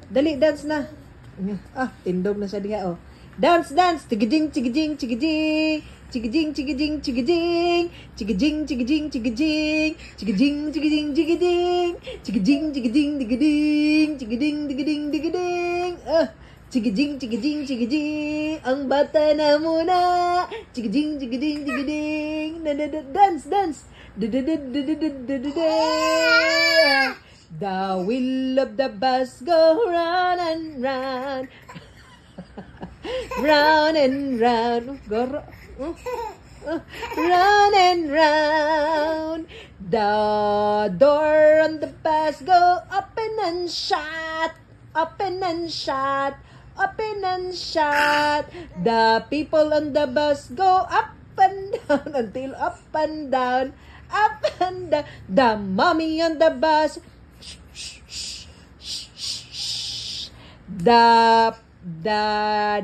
Dali, dance na. Ah, tindog na siya diha, oh. Dance, dance. Tigiding, tigiding, tigiding. Tigiding, tigiding, tigiding. Tigiding, tigiding, tigiding. Tigiding, tigiding, tigiding. Tigiding, tigiding, tigiding. Tigiding, tigiding, tigiding. Tigiding, tigiding, tigiding. Ang bata na muna. Tigiding, tigiding, tigiding. Dance, dance. The wheel of the bus go round and round. Round and round. Round and round. The door on the bus go open and shut. Open and shut. Open and shut. The people on the bus go up and down until up and down. Up and down. The mommy on the bus. The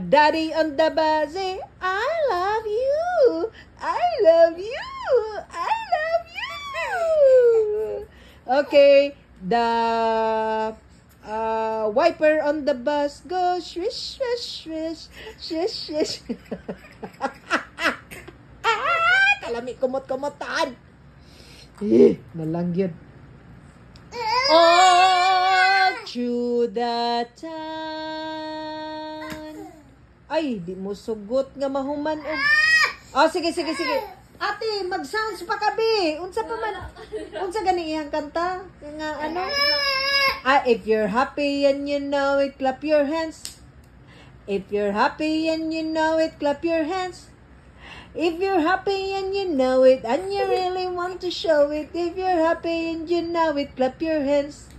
daddy on the bus say, I love you. I love you. I love you. Okay. The wiper on the bus goes swish, swish, swish, swish, swish. Kalami kumot-kumotan. Nalangyod. All through the town. Ay, di mo sugot nga mahuman. Oh, sige, sige, sige. Ate, mag-sounds pa kabi. Unsa pa man. Unsa gani iyang kanta? Nga ano? If you're happy and you know it, clap your hands. If you're happy and you know it, clap your hands. If you're happy and you know it, and you really want to show it. If you're happy and you know it, clap your hands.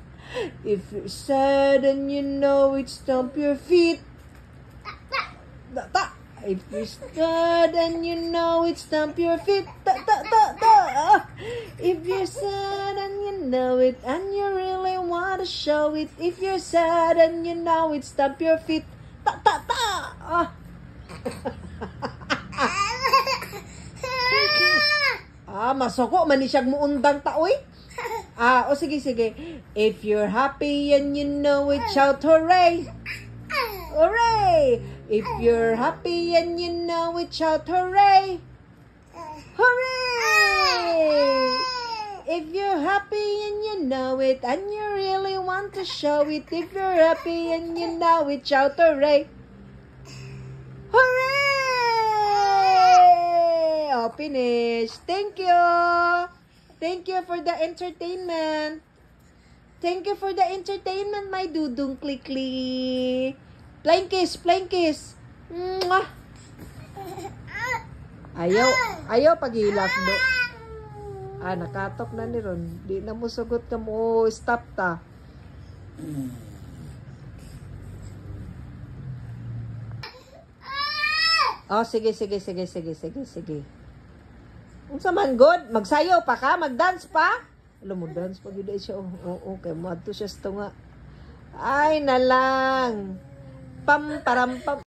If you're sad and you know it, stomp your feet. If you're sad and you know it, stomp your feet. If you're sad and you know it, and you really want to show it. If you're sad and you know it, stomp your feet. Masoko man ni siyag muundang taoy. O sige, sige. If you're happy and you know it, shout hooray. Hooray! If you're happy and you know it, shout hooray. Hooray! If you're happy and you know it, and you really want to show it. If you're happy and you know it, shout hooray. Hooray! Oh, finish. Thank you. Thank you for the entertainment. Thank you for the entertainment, my dudong klikli. Flying kiss, flying kiss. Mwah. Ayaw paghilak do. Nakatok na ni Ron. Di na mo sugot ka mo. Stop ta. Oh, sige, sige, sige, sige, sige, sige. Unsa man good? Magsayaw pa ka? Magdance pa? Alam mo, dance pa yun siya. Oo, kaya mo ato siya ito nga. Ay, nalang. Pam, param, pam.